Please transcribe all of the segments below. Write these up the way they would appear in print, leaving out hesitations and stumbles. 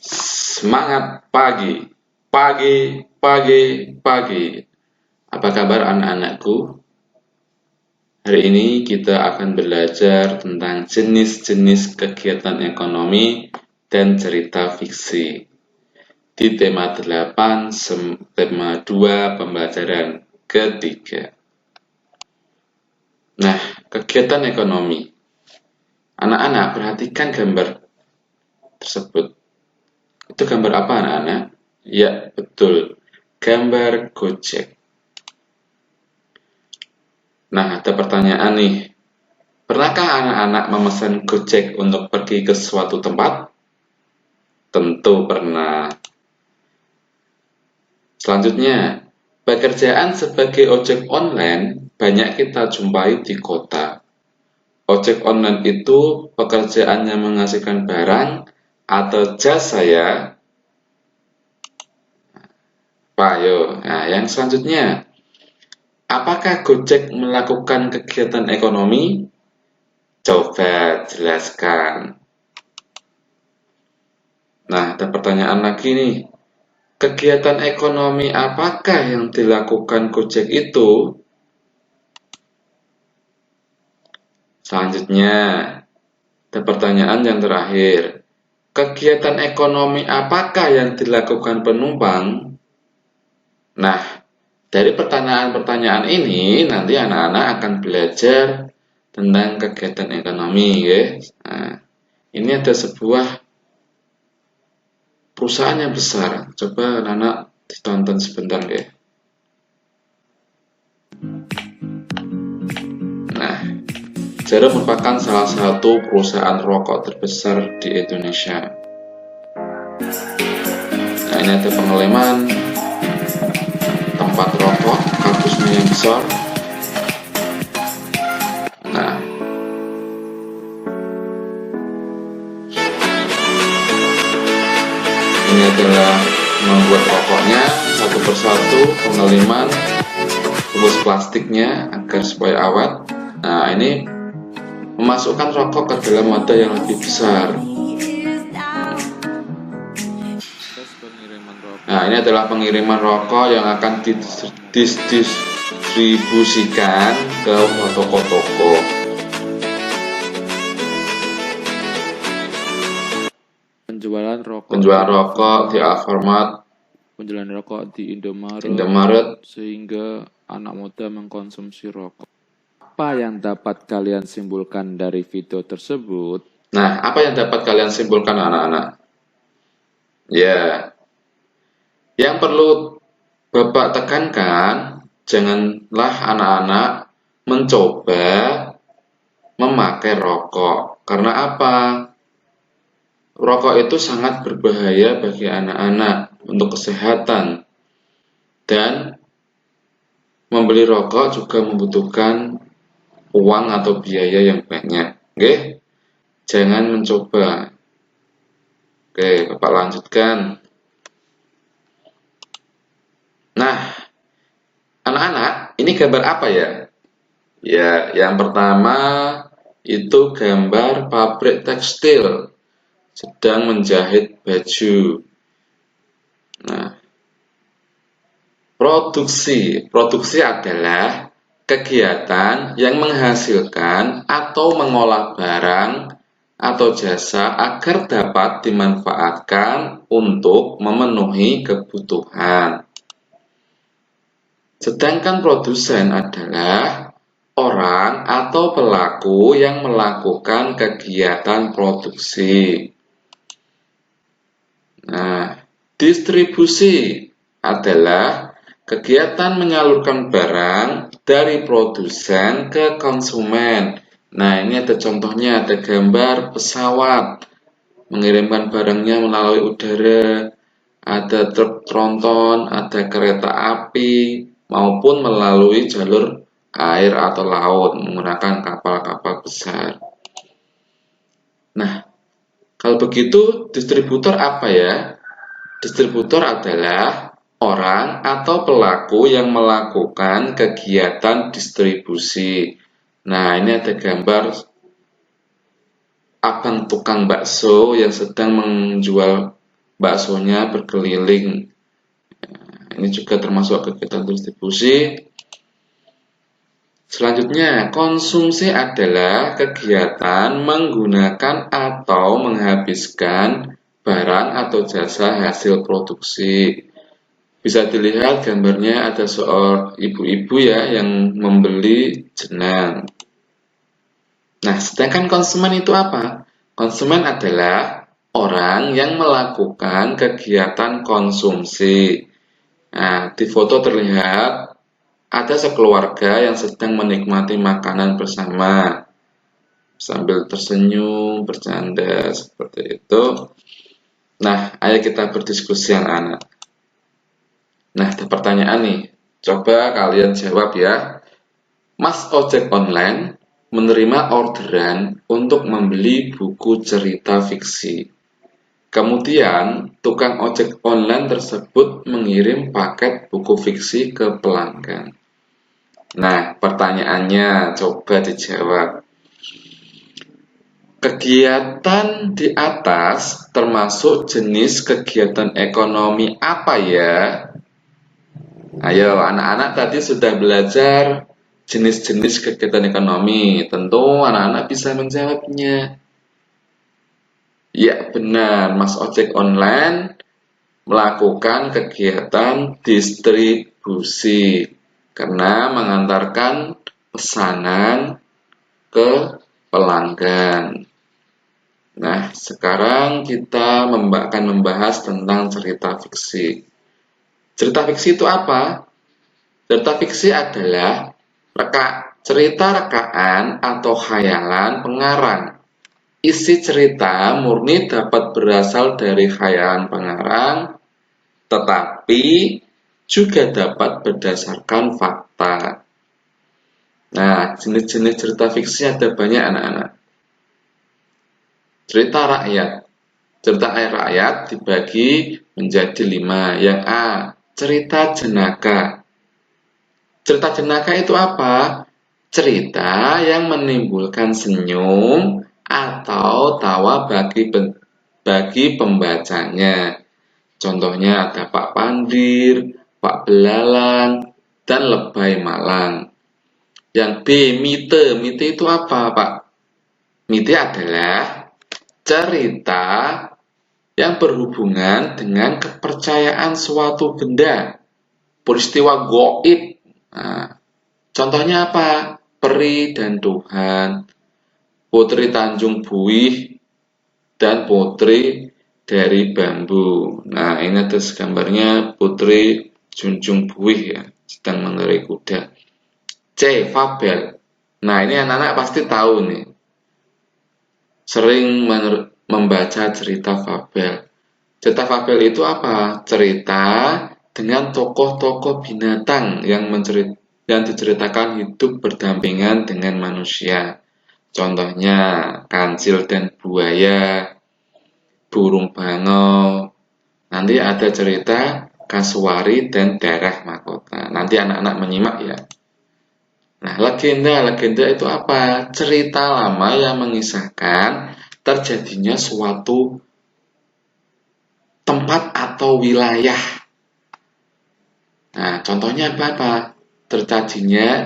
Semangat pagi, pagi, pagi, pagi. Apa kabar anak-anakku? Hari ini kita akan belajar tentang jenis-jenis kegiatan ekonomi dan cerita fiksi. Di tema 8, tema 2 pembelajaran ketiga. Nah, kegiatan ekonomi. Anak-anak perhatikan gambar tersebut. Itu gambar apa anak-anak? Ya, betul. Gambar Gojek. Nah, ada pertanyaan nih. Pernahkah anak-anak memesan Gojek untuk pergi ke suatu tempat? Tentu pernah. Selanjutnya, pekerjaan sebagai ojek online banyak kita jumpai di kota. Ojek online itu pekerjaan yang menghasilkan barang atau jasa ya? Pak, yo. Nah, yang selanjutnya, apakah Gojek melakukan kegiatan ekonomi? Coba jelaskan. Nah, ada pertanyaan lagi nih. Kegiatan ekonomi apakah yang dilakukan Gojek itu? Selanjutnya, ada pertanyaan yang terakhir. Kegiatan ekonomi apakah yang dilakukan penumpang? Nah, dari pertanyaan-pertanyaan ini nanti anak-anak akan belajar tentang kegiatan ekonomi ya. Nah, ini ada sebuah perusahaan yang besar. Coba anak-anak ditonton sebentar ya. Nah, Zara merupakan salah satu perusahaan rokok terbesar di Indonesia. Nah, ini ada pengeleman tempat rokok, kardusnya yang besar. Nah, ini adalah membuat rokoknya satu persatu, pengeleman, bungkus plastiknya agar supaya awet. Nah, ini memasukkan rokok ke dalam wadah yang lebih besar. Nah, ini adalah pengiriman rokok yang akan didistribusikan ke toko-toko. Penjualan rokok di Alfamart, penjualan rokok di Indomaret, sehingga anak muda mengkonsumsi rokok. Apa yang dapat kalian simpulkan dari video tersebut? Nah, apa yang dapat kalian simpulkan anak-anak? Ya, yang perlu Bapak tekankan, janganlah anak-anak mencoba memakai rokok. Karena apa? Rokok itu sangat berbahaya bagi anak-anak untuk kesehatan. Dan membeli rokok juga membutuhkan uang atau biaya yang banyak. Oke? Jangan mencoba. Oke, Bapak lanjutkan. Nah, anak-anak, ini gambar apa ya? Ya, yang pertama itu gambar pabrik tekstil sedang menjahit baju. Nah, produksi adalah kegiatan yang menghasilkan atau mengolah barang atau jasa agar dapat dimanfaatkan untuk memenuhi kebutuhan. Sedangkan produsen adalah orang atau pelaku yang melakukan kegiatan produksi. Nah, distribusi adalah kegiatan menyalurkan barang dari produsen ke konsumen. Nah, ini ada contohnya, ada gambar pesawat mengirimkan barangnya melalui udara, ada truk tronton, ada kereta api, maupun melalui jalur air atau laut menggunakan kapal-kapal besar. Nah, kalau begitu distributor apa ya? Distributor adalah orang atau pelaku yang melakukan kegiatan distribusi. Nah, ini ada gambar abang tukang bakso yang sedang menjual baksonya berkeliling. Ini juga termasuk kegiatan distribusi. Selanjutnya, konsumsi adalah kegiatan menggunakan atau menghabiskan barang atau jasa hasil produksi. Bisa dilihat gambarnya ada seorang ibu-ibu ya yang membeli jenang. Nah, sedangkan konsumen itu apa? Konsumen adalah orang yang melakukan kegiatan konsumsi. Nah, di foto terlihat ada sekeluarga yang sedang menikmati makanan bersama sambil tersenyum, bercanda seperti itu. Nah, ayo kita berdiskusi anak-anak. Nah, ada pertanyaan nih. Coba kalian jawab ya. Mas ojek online menerima orderan untuk membeli buku cerita fiksi. Kemudian, tukang ojek online tersebut mengirim paket buku fiksi ke pelanggan. Nah, pertanyaannya coba dijawab. Kegiatan di atas termasuk jenis kegiatan ekonomi apa ya? Ayo, anak-anak tadi sudah belajar jenis-jenis kegiatan ekonomi. Tentu anak-anak bisa menjawabnya. Ya, benar. Mas ojek online melakukan kegiatan distribusi karena mengantarkan pesanan ke pelanggan. Nah, sekarang kita akan membahas tentang cerita fiksi. Cerita fiksi itu apa? Cerita fiksi adalah cerita rekaan atau khayalan pengarang. Isi cerita murni dapat berasal dari khayalan pengarang, tetapi juga dapat berdasarkan fakta. Nah, jenis-jenis cerita fiksi ada banyak anak-anak. Cerita rakyat. Cerita rakyat dibagi menjadi 5. Yang A, cerita jenaka. Cerita jenaka itu apa? Cerita yang menimbulkan senyum atau tawa bagi pembacanya. Contohnya ada Pak Pandir, Pak Belalang, dan Lebay Malang. Yang B, mite. Mite itu apa, Pak? Mite adalah cerita yang berhubungan dengan kepercayaan suatu benda, peristiwa gaib. Nah, contohnya apa? Peri dan Tuhan, Putri Tanjung Buih, dan Putri dari Bambu. Nah, ini ada gambarnya Putri Junjung Buih ya, sedang mengendarai kuda. C, fabel. Nah, ini anak-anak pasti tahu nih. Sering membaca cerita fabel. Cerita fabel itu apa? Cerita dengan tokoh-tokoh binatang yang diceritakan hidup berdampingan dengan manusia. Contohnya kancil dan buaya, burung bangau. Nanti ada cerita kasuari dan darah mahkota. Nanti anak-anak menyimak ya. Nah, legenda itu apa? Cerita lama yang mengisahkan terjadinya suatu tempat atau wilayah. Nah, contohnya apa? Terjadinya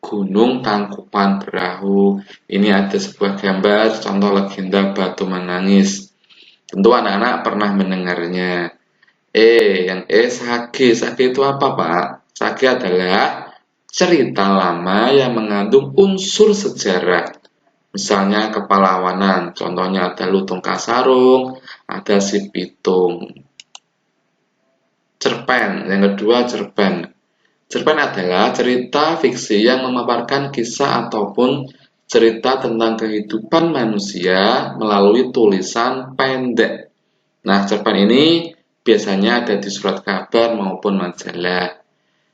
Gunung Tangkupan Perahu. Ini ada sebuah gambar contoh legenda Batu Menangis. Tentu anak-anak pernah mendengarnya. Yang sage. Sage itu apa, Pak? Sage adalah cerita lama yang mengandung unsur sejarah. Misalnya kepahlawanan, contohnya ada Lutung Kasarung, ada Si Pitung. Cerpen, yang kedua cerpen. Cerpen adalah cerita fiksi yang memaparkan kisah ataupun cerita tentang kehidupan manusia melalui tulisan pendek. Nah, cerpen ini biasanya ada di surat kabar maupun majalah.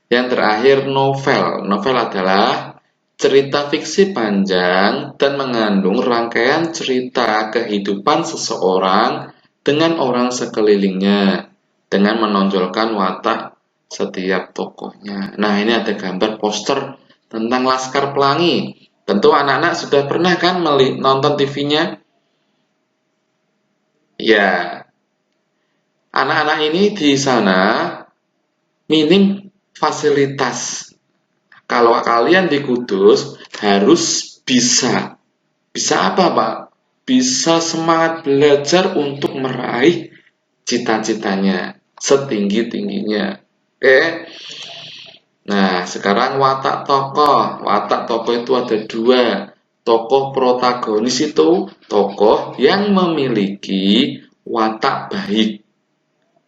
Yang terakhir novel. Novel adalah cerita fiksi panjang dan mengandung rangkaian cerita kehidupan seseorang dengan orang sekelilingnya dengan menonjolkan watak setiap tokohnya. Nah, ini ada gambar poster tentang Laskar Pelangi. Tentu anak-anak sudah pernah kan nonton TV-nya? Ya, anak-anak ini di sana minim fasilitas. Kalau kalian di Kudus harus bisa. Bisa apa, Pak? Bisa semangat belajar untuk meraih cita-citanya setinggi-tingginya. Oke? Nah, sekarang watak tokoh. Watak tokoh itu ada dua. Tokoh protagonis itu tokoh yang memiliki watak baik.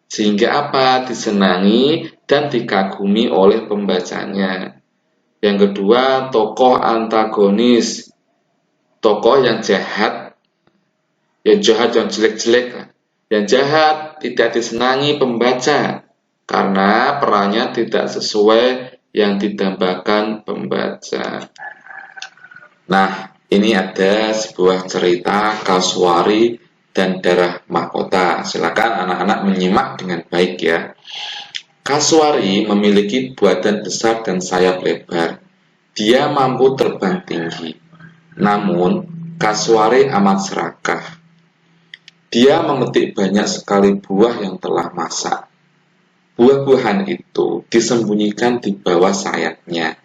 Sehingga apa? Disenangi dan dikagumi oleh pembacanya. Yang kedua, tokoh antagonis. Tokoh yang jahat, yang jelek-jelek. Yang jahat tidak disenangi pembaca karena perannya tidak sesuai yang didambakan pembaca. Nah, ini ada sebuah cerita Kasuari dan Darah Mahkota. Silakan anak-anak menyimak dengan baik ya. Kasuari memiliki badan besar dan sayap lebar. Dia mampu terbang tinggi. Namun, Kasuari amat serakah. Dia memetik banyak sekali buah yang telah masak. Buah-buahan itu disembunyikan di bawah sayapnya,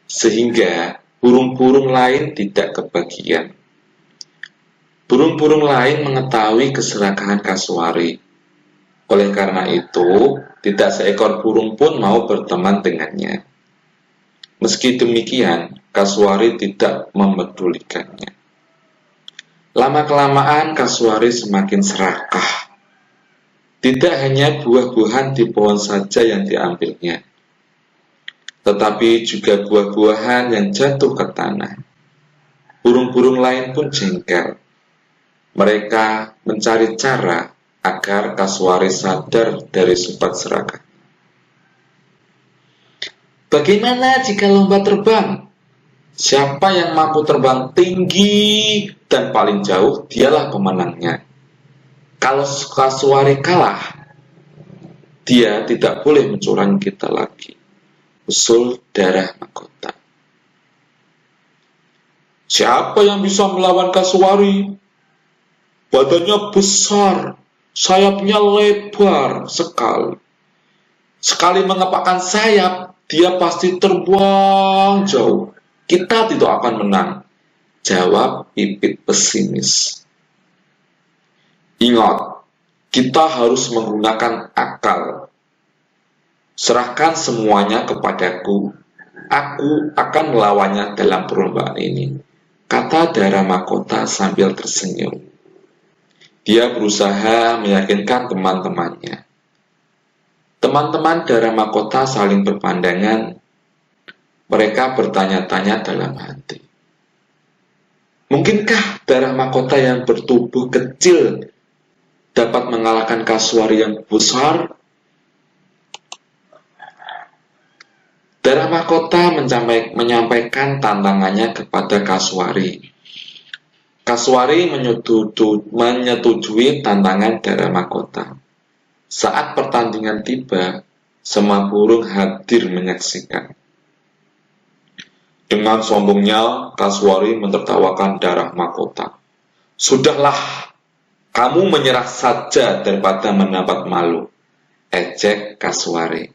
sehingga burung-burung lain tidak kebagian. Burung-burung lain mengetahui keserakahan Kasuari. Oleh karena itu, tidak seekor burung pun mau berteman dengannya. Meski demikian, Kasuari tidak memedulikannya. Lama-kelamaan Kasuari semakin serakah. Tidak hanya buah-buahan di pohon saja yang diambilnya, tetapi juga buah-buahan yang jatuh ke tanah. Burung-burung lain pun jengkel. Mereka mencari cara agar Kasuari sadar dari sifat serakah. Bagaimana jika lomba terbang? Siapa yang mampu terbang tinggi dan paling jauh, dialah pemenangnya. Kalau Kasuari kalah, dia tidak boleh mencurangi kita lagi. Usul Darah Mahkota. Siapa yang bisa melawan Kasuari? Badannya besar, sayapnya lebar sekali. Sekali mengepakkan sayap, dia pasti terbang jauh. Kita tidak akan menang, jawab Pipit pesimis. Ingat, kita harus menggunakan akal. Serahkan semuanya kepadaku. Aku akan melawannya dalam perlombaan ini, kata Darah Mahkota sambil tersenyum. Dia berusaha meyakinkan teman-temannya. Teman-teman Darah Mahkota saling berpandangan. Mereka bertanya-tanya dalam hati. Mungkinkah Darah Mahkota yang bertubuh kecil dapat mengalahkan Kasuari yang besar? Darah Mahkota menyampaikan tantangannya kepada Kasuari. Kasuari menyetujui tantangan Darah Mahkota. Saat pertandingan tiba, semua burung hadir menyaksikan. Dengan sombongnya, Kasuari menertawakan Darah Mahkota. Sudahlah, kamu menyerah saja daripada mendapat malu, ejek Kasuari.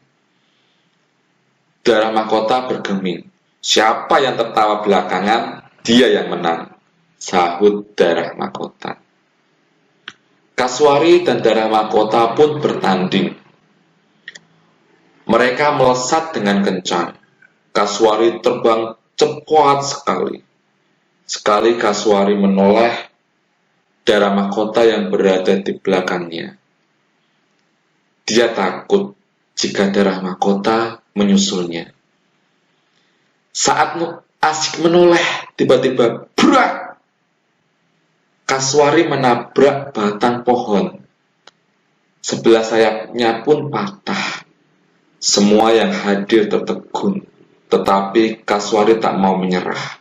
Darah Mahkota bergeming. Siapa yang tertawa belakangan, dia yang menang, sahut Darah Mahkota. Kasuari dan Darah Mahkota pun bertanding. Mereka melesat dengan kencang. Kasuari terbang cepat sekali. Sekali Kasuari menoleh, Darah Mahkota yang berada di belakangnya. Dia takut jika Darah Mahkota menyusulnya. Saat asik menoleh, tiba-tiba brak! Kasuari menabrak batang pohon. Sebelah sayapnya pun patah. Semua yang hadir tertegun. Tetapi Kasuari tak mau menyerah.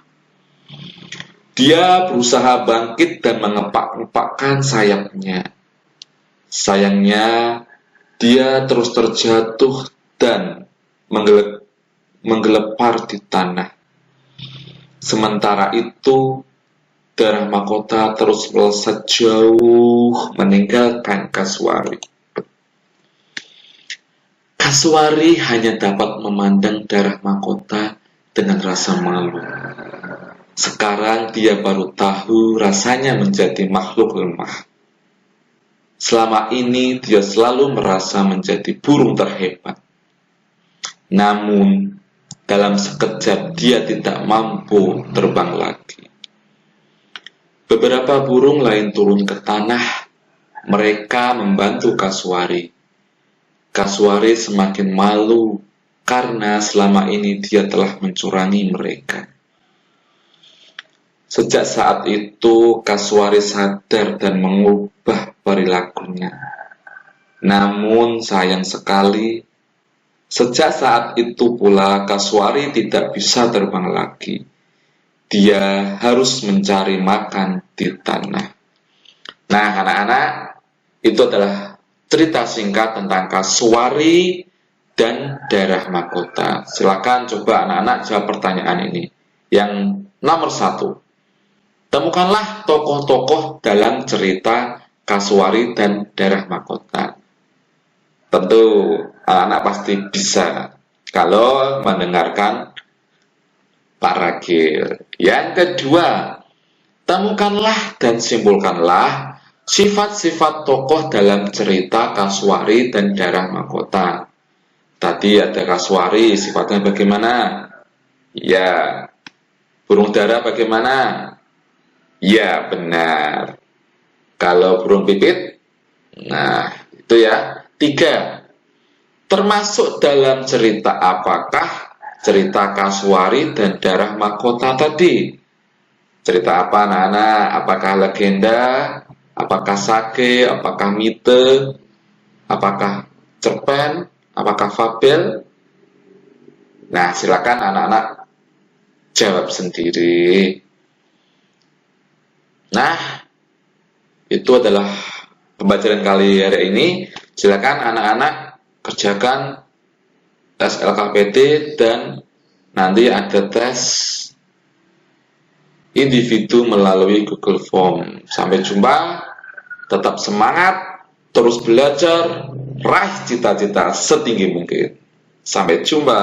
Dia berusaha bangkit dan mengepak-ngepakkan sayapnya. Sayangnya, dia terus terjatuh dan menggelepar di tanah. Sementara itu, darah mahkota terus melesat jauh meninggalkan Kasuari. Kasuari hanya dapat memandang darah mahkota dengan rasa malu. Sekarang dia baru tahu rasanya menjadi makhluk lemah. Selama ini dia selalu merasa menjadi burung terhebat. Namun, dalam sekejap dia tidak mampu terbang lagi. Beberapa burung lain turun ke tanah. Mereka membantu Kasuari. Kasuari semakin malu karena selama ini dia telah mencurangi mereka. Sejak saat itu, Kasuari sadar dan mengubah perilakunya. Namun, sayang sekali, sejak saat itu pula Kasuari tidak bisa terbang lagi. Dia harus mencari makan di tanah. Nah, anak-anak, itu adalah cerita singkat tentang Kasuari dan darah mahkota. Silakan coba anak-anak jawab pertanyaan ini. Yang nomor 1. Temukanlah tokoh-tokoh dalam cerita Kasuari dan darah mahkota. Tentu anak-anak pasti bisa kalau mendengarkan Pak Ragil. Yang kedua, temukanlah dan simpulkanlah sifat-sifat tokoh dalam cerita Kasuari dan darah mahkota. Tadi ada Kasuari, sifatnya bagaimana? Ya. Burung dara bagaimana? Ya, benar. Kalau burung pipit, nah itu ya. 3. Termasuk dalam cerita apakah cerita Kasuari dan darah mahkota tadi? Cerita apa anak-anak? Apakah legenda? Apakah sage? Apakah mite? Apakah cerpen? Apakah fabel? Nah, silakan anak-anak jawab sendiri. Nah, itu adalah pembelajaran kali hari ini. Silakan anak-anak kerjakan tes LKPD dan nanti ada tes individu melalui Google Form. Sampai jumpa, tetap semangat, terus belajar, raih cita-cita setinggi mungkin. Sampai jumpa.